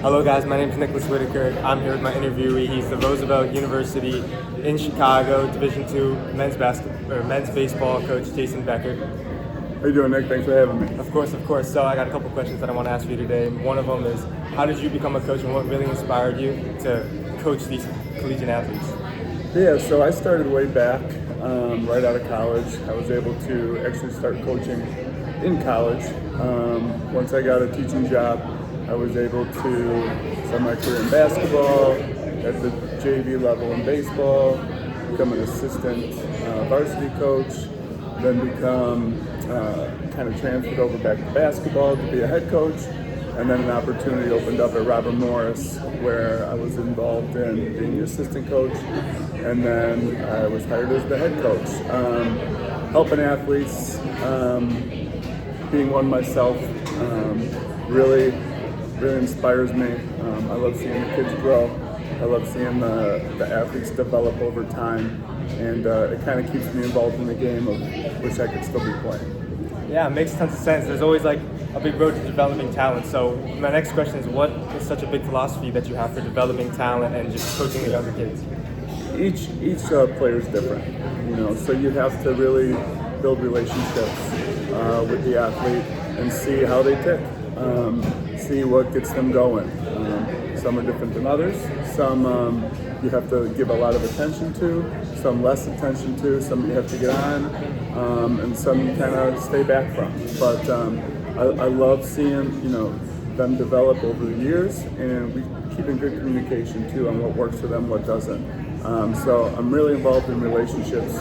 Hello guys, my name is Whitaker. I'm here with my interviewee. He's the Roosevelt University in Chicago, Division II men's baseball coach, Jason Becker. How you doing, Nick? Thanks for having me. Of course. So I got a couple questions that I want to ask you today. One of them is, how did you become a coach and what really inspired you to coach these collegiate athletes? Yeah, so I started way back, right out of college. I was able to actually start coaching in college. Once I got a teaching job, I was able to start my career in basketball, at the JV level in baseball, become an assistant varsity coach, then become kind of transferred over back to basketball to be a head coach, and then an opportunity opened up at Robert Morris where I was involved in being the assistant coach, and then I was hired as the head coach. Helping athletes, being one myself, really inspires me. I love seeing the kids grow. I love seeing the athletes develop over time, and it kind of keeps me involved in the game of wish I could still be playing. Yeah, it makes tons of sense. There's always like a big road to developing talent. So my next question is, what is such a big philosophy that you have for developing talent and just coaching the younger kids? Each player is different, so you have to really build relationships with the athlete and see how they tick, see what gets them going. Some are different than others. Some you have to give a lot of attention to, some less attention to, some you have to get on, and some you kind of stay back from. But I love seeing them develop over the years, and we keep in good communication too on what works for them, what doesn't. So I'm really involved in relationships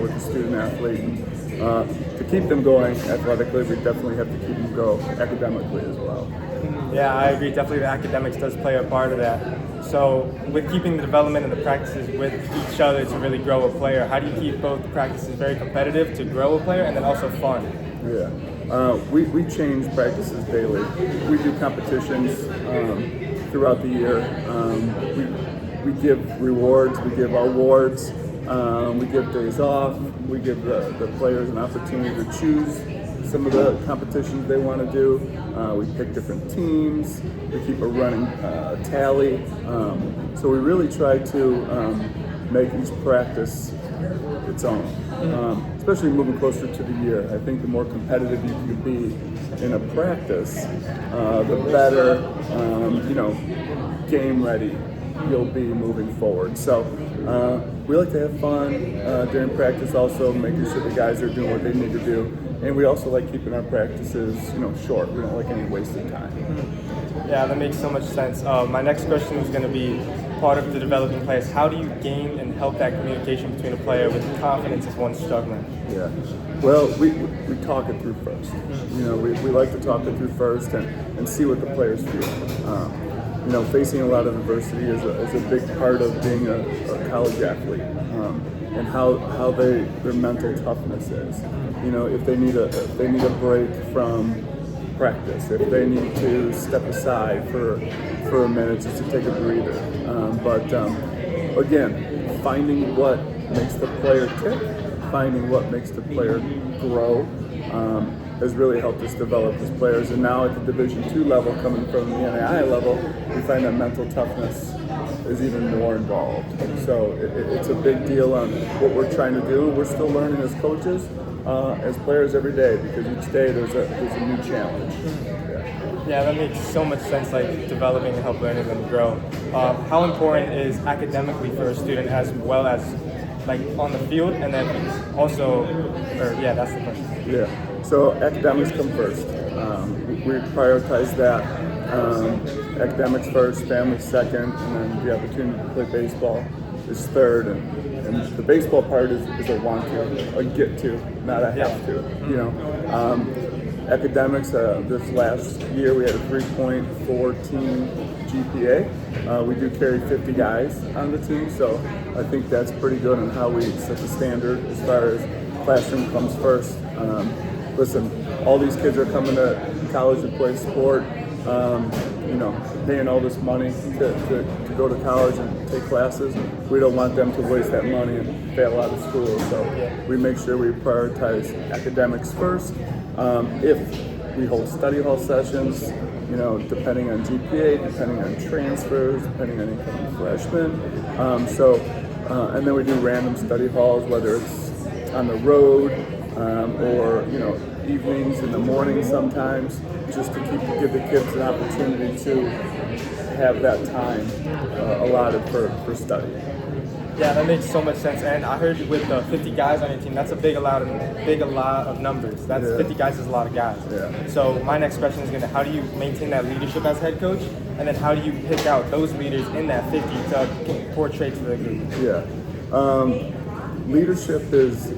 with the student athlete. To keep them going athletically, we definitely have to keep them go academically as well. Yeah, I agree. Definitely the academics does play a part of that. So with keeping the development and the practices with each other to really grow a player, how do you keep both practices very competitive to grow a player and then also fun? Yeah, we change practices daily. We do competitions throughout the year. We give rewards, we give awards, we give days off, we give the players an opportunity to choose some of the competitions they want to do. We pick different teams, we keep a running tally. So we really try to make each practice its own, especially moving closer to the year. I think the more competitive you can be in a practice, the better, game ready you'll be moving forward. So we like to have fun during practice, also making sure the guys are doing what they need to do. And we also like keeping our practices, short. We don't like any wasted time. Yeah, that makes so much sense. My next question is going to be part of the developing players. How do you gain and help that communication between a player with confidence if one's struggling? Yeah, well, we talk it through first. We like to talk it through first and see what the players feel. Facing a lot of adversity is a big part of being a college athlete, and how their mental toughness is. If they need a break from practice, if they need to step aside for a minute just to take a breather. But again, finding what makes the player tick, finding what makes the player grow, has really helped us develop as players. And now at the Division II level, coming from the NAI level, we find that mental toughness is even more involved. So it's a big deal on what we're trying to do. We're still learning as coaches, as players every day, because each day there's a new challenge. Yeah, that makes so much sense, like developing and help learning them grow. How important is academically for a student as well as like on the field, and then also, that's the question. Yeah. So academics come first. We prioritize that. Academics first, family second, and then the opportunity to play baseball is third. And the baseball part is a want to, a get to, not a have to. Academics, this last year we had a 3.14 GPA. We do carry 50 guys on the team, so I think that's pretty good on how we set the standard as far as classroom comes first. Listen, all these kids are coming to college to play sport, paying all this money to go to college and take classes. We don't want them to waste that money and fail out of school. So we make sure we prioritize academics first. If we hold study hall sessions, depending on GPA, depending on transfers, depending on incoming freshmen. And then we do random study halls, whether it's on the road or evenings in the morning sometimes, just to give the kids an opportunity to have that time allotted for study. Yeah, that makes so much sense. And I heard with the 50 guys on your team, that's a lot of numbers. That's 50 guys is a lot of guys. Yeah. So my next question is how do you maintain that leadership as head coach? And then how do you pick out those leaders in that 50 to portray to the group? Yeah. Leadership is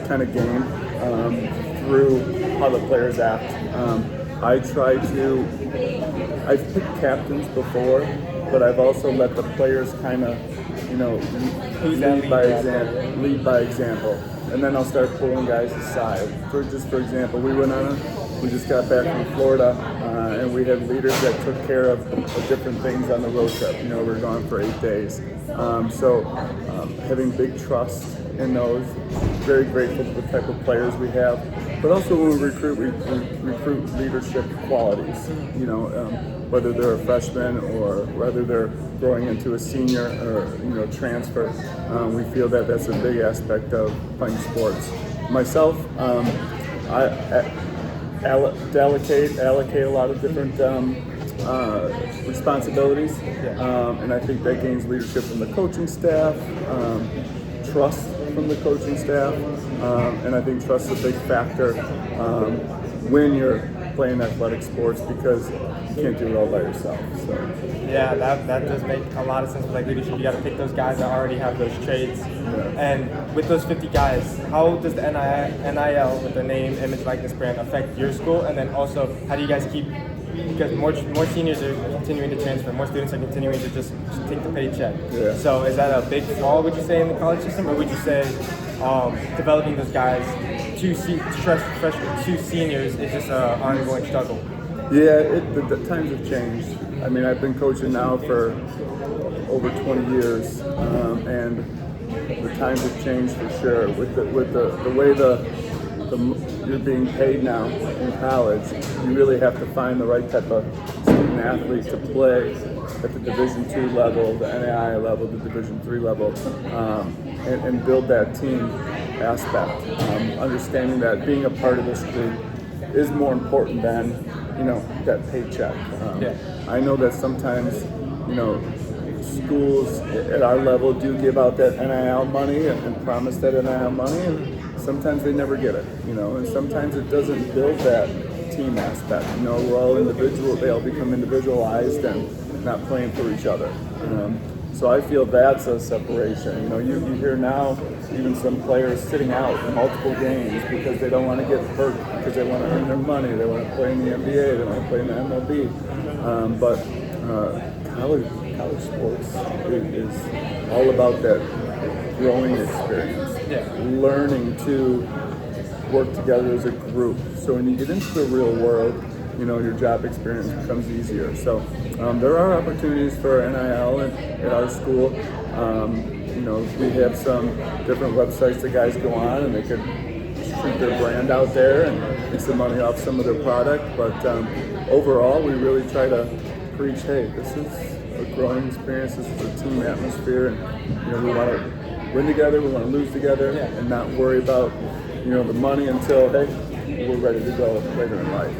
kind of gained through how the players act. I've picked captains before, but I've also let the players kind of, lead by example. And then I'll start pulling guys aside. For example, we just got back from Florida, and we had leaders that took care of different things on the road trip. We were gone for 8 days. Having big trust in those, very grateful for the type of players we have. But also when we recruit leadership qualities, whether they're a freshman or whether they're growing into a senior or transfer. We feel that that's a big aspect of playing sports. Myself, I allocate a lot of different responsibilities, and I think that gains leadership from the coaching staff, trust from the coaching staff, and I think trust is a big factor when you're playing athletic sports, because you can't do it all by yourself. So. Yeah, that does make a lot of sense with leadership. You got to pick those guys that already have those traits. Yeah. And with those 50 guys, how does the NIL with the name, image, likeness brand affect your school? And then also, how do you guys keep, because more seniors are continuing to transfer, more students are continuing to just take the paycheck. Yeah. So is that a big flaw, would you say, in the college system, or would you say developing those guys, freshmen to seniors, is just an ongoing struggle? Yeah, the times have changed. I mean, I've been coaching now for over 20 years, and the times have changed for sure. With the way you're being paid now in college, you really have to find the right type of student athlete to play at the Division II level, the NAIA level, the Division III level, and build that team aspect. Understanding that being a part of this group is more important than that paycheck. I know that sometimes schools at our level do give out that NIL money and promise that NIL money, and sometimes they never get it. And sometimes it doesn't build that team aspect. We're all individual. They all become individualized and not playing for each other. So I feel that's a separation. You hear now even some players sitting out multiple games because they don't want to get hurt, because they want to earn their money, they want to play in the NBA, they want to play in the MLB. But college sports is all about that growing experience, learning to work together as a group. So when you get into the real world, your job experience becomes easier. So there are opportunities for NIL at our school. We have some different websites that guys go on and they could shoot their brand out there and make some money off some of their product. But overall, we really try to preach, hey, this is a growing experience, this is a team atmosphere, and we want to win together, we want to lose together, and not worry about the money until, hey, we're ready to go later in life.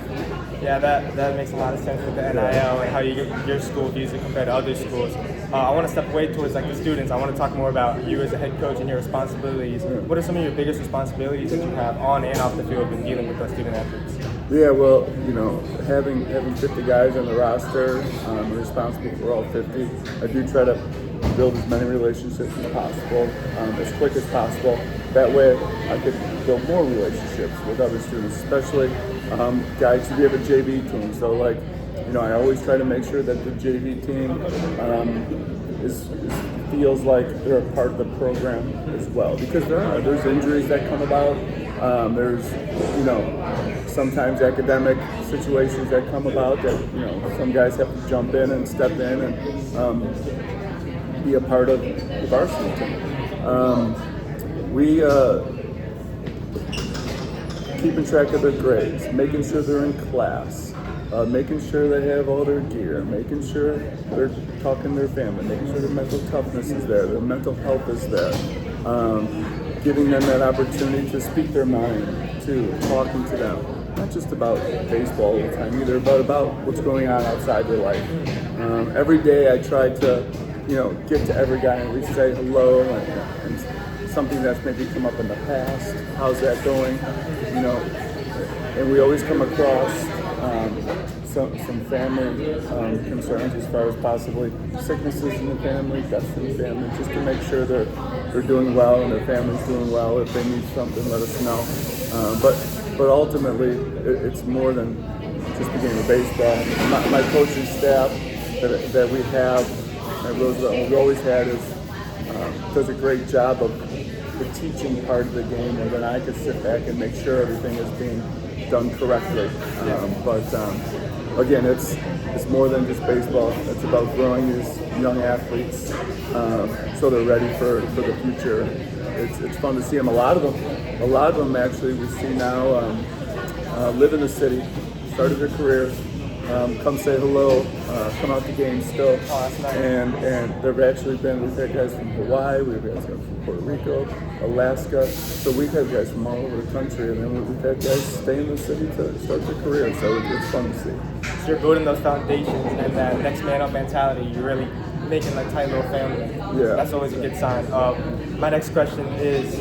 Yeah, that makes a lot of sense with the NIL and how your school views it compared to other schools. I want to step away towards the students. I want to talk more about you as a head coach and your responsibilities. What are some of your biggest responsibilities that you have on and off the field when dealing with the student athletes? Yeah, well, having 50 guys on the roster, I'm responsible for all 50. I do try to build as many relationships as possible, as quick as possible. That way I could build more relationships with other students, especially guys who have a JV team. So I always try to make sure that the JV team feels like they're a part of the program as well. Because there's injuries that come about. There's sometimes academic situations that come about that some guys have to jump in and step in and be a part of the varsity team. We keeping track of their grades, making sure they're in class, making sure they have all their gear, making sure they're talking to their family, making sure their mental toughness is there, their mental health is there, giving them that opportunity to speak their mind too, talking to them, not just about baseball all the time either, but about what's going on outside their life. Every day I try to, get to every guy and at least say hello and something that's maybe come up in the past. How's that going? And we always come across some family concerns as far as possibly sicknesses in the family, deaths in the family, just to make sure they're doing well and their family's doing well. If they need something, let us know. But ultimately, it's more than just the game of baseball. My coaching staff that we have at Roosevelt, and we've always had, does a great job of the teaching part of the game, where then I could sit back and make sure everything is being done correctly. Again, it's more than just baseball. It's about growing these young athletes so they're ready for the future. It's fun to see them. A lot of them actually we see now live in the city, started their careers, come say hello, come out to games still. Oh, that's nice. And there've actually we've had guys from Hawaii, we've had guys from Puerto Rico, Alaska. So we've had guys from all over the country, and then we've had guys stay in the city to start their career. So it's fun to see. So you're building those foundations and that next man up mentality. You're really making a tight little family. Yeah. That's always a good sign. My next question is,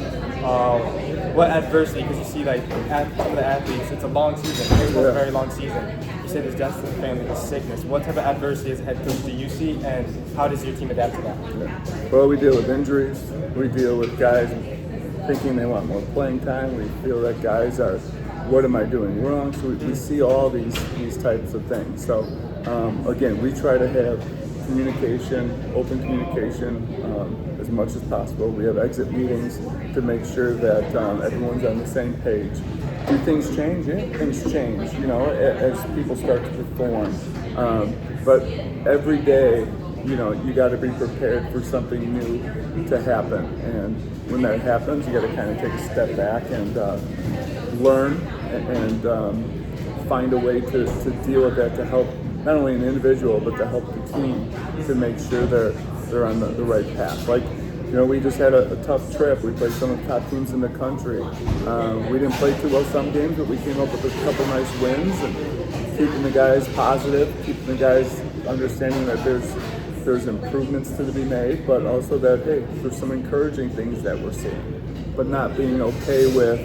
what adversity, because you see some of the athletes, it's a long season. Baseball's a very long season. You say there's deaths in the family, there's sickness. What type of adversity as a head coach do you see, and how does your team adapt to that? Yeah. Well, we deal with injuries. We deal with guys thinking they want more playing time. We feel that guys are, what am I doing wrong? So we see all these types of things. So again, we try to have communication, open communication as much as possible. We have exit meetings to make sure that everyone's on the same page. Do things change? Yeah, things change, as people start to perform. But every day, you got to be prepared for something new to happen. And when that happens, you got to kind of take a step back and learn and find a way to deal with that, to help not only an individual, but to help the team to make sure they're on the right path. Like, we just had a tough trip. We played some of the top teams in the country. We didn't play too well some games, but we came up with a couple nice wins and keeping the guys positive, keeping the guys understanding that there's improvements to be made, but also that, hey, there's some encouraging things that we're seeing, but not being okay with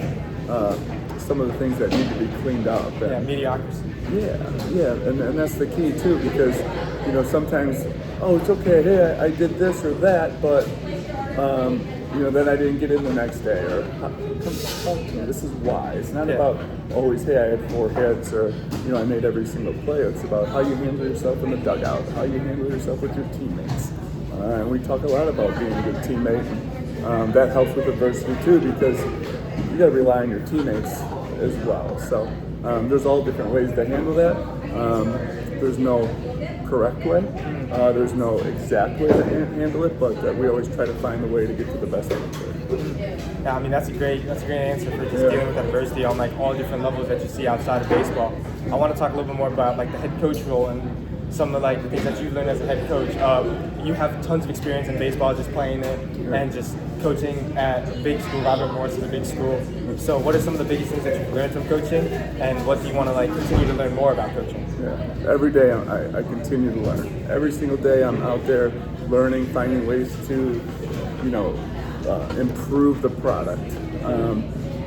some of the things that need to be cleaned up. And, mediocrity. Yeah, and that's the key too, because sometimes, it's okay, hey, I did this or that, but then I didn't get in the next day, or come talk to me. This is why. It's not about always, hey, I had 4 hits, or I made every single play. It's about how you handle yourself in the dugout, how you handle yourself with your teammates. And we talk a lot about being a good teammate. And, that helps with adversity too, because you got to rely on your teammates as well. So there's all different ways to handle that. There's no correct way. There's no exact way to handle it, but we always try to find a way to get to the best of it. Yeah, that's a great answer for just dealing with adversity on all different levels that you see outside of baseball. I want to talk a little bit more about the head coach role and some of the things that you learned as a head coach. You have tons of experience in baseball, just playing it and just coaching at a big school. Robert Morris is a big school. So what are some of the biggest things that you've learned from coaching, and what do you want to continue to learn more about coaching? Yeah, every day I continue to learn. Every single day I'm out there learning, finding ways to, improve the product.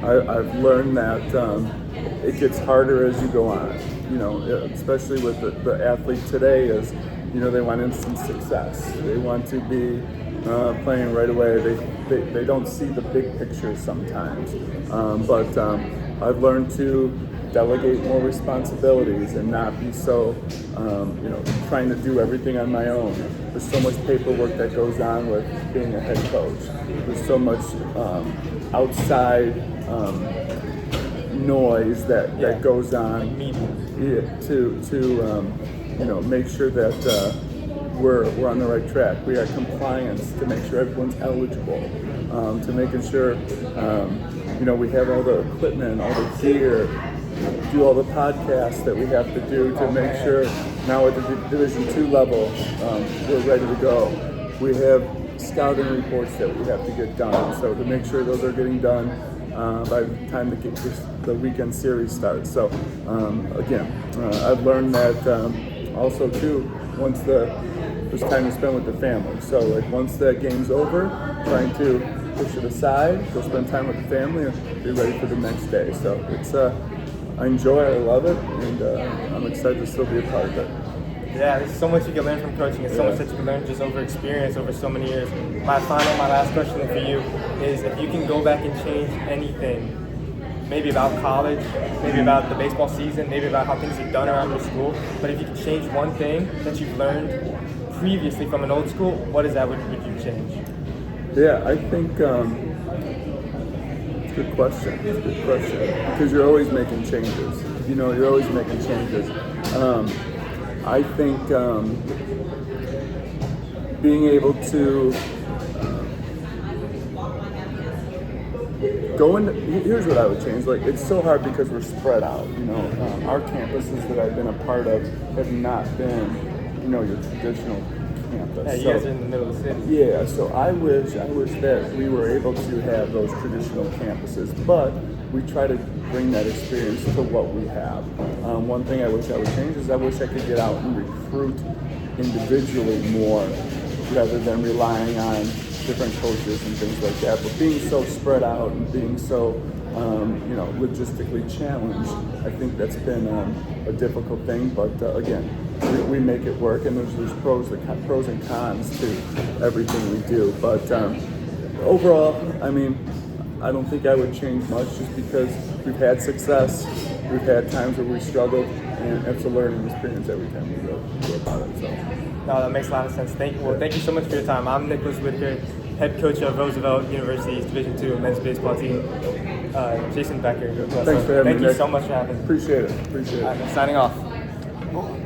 I've learned that it gets harder as you go on. Especially with the athlete today is, they want instant success. They want to be playing right away. They don't see the big picture sometimes. But I've learned to delegate more responsibilities and not be so, trying to do everything on my own. There's so much paperwork that goes on with being a head coach. There's so much outside noise that goes on to make sure that we're on the right track. We have compliance to make sure everyone's eligible, to making sure we have all the equipment, all the gear, do all the podcasts that we have to do to make sure now at the Division II level we're ready to go. We have scouting reports that we have to get done, so to make sure those are getting done by the time the weekend series starts. So again, I've learned that also too, once there's time to spend with the family. So like once that game's over, trying to push it aside, go spend time with the family and be ready for the next day. So it's I enjoy it, I love it, and I'm excited to still be a part of it. Yeah, there's so much you can learn from coaching. There's so much that you can learn just over experience over so many years. My last question for you is, if you can go back and change anything, maybe about college, maybe about the baseball season, maybe about how things are done around your school, but if you could change one thing that you've learned previously from an old school, what is that would you change? Yeah, I think it's a good question. It's a good question because you're always making changes. You know, you're always making changes. I think being able to go in. Here's what I would change. Like, it's so hard because we're spread out. You know, our campuses that I've been a part of have not been, you know, your traditional campus. Yeah, you guys are in the middle of the city. Yeah, so I wish that we were able to have those traditional campuses, but we try to bring that experience to what we have. One thing I wish I would change is I wish I could get out and recruit individually more rather than relying on different coaches and things like that. But being so spread out and being so logistically challenged, I think that's been a difficult thing. But again, we make it work, and there's pros and cons to everything we do. But overall, I mean, I don't think I would change much, just because we've had success, we've had times where we struggled, and it's a learning experience every time we go about it. So. No, that makes a lot of sense. Thank you so much for your time. I'm Nicholas Whitaker, head coach of Roosevelt University's Division II men's baseball team. Jason Becker. Thanks for having me. Thank you so much for having me. Appreciate it. Signing off.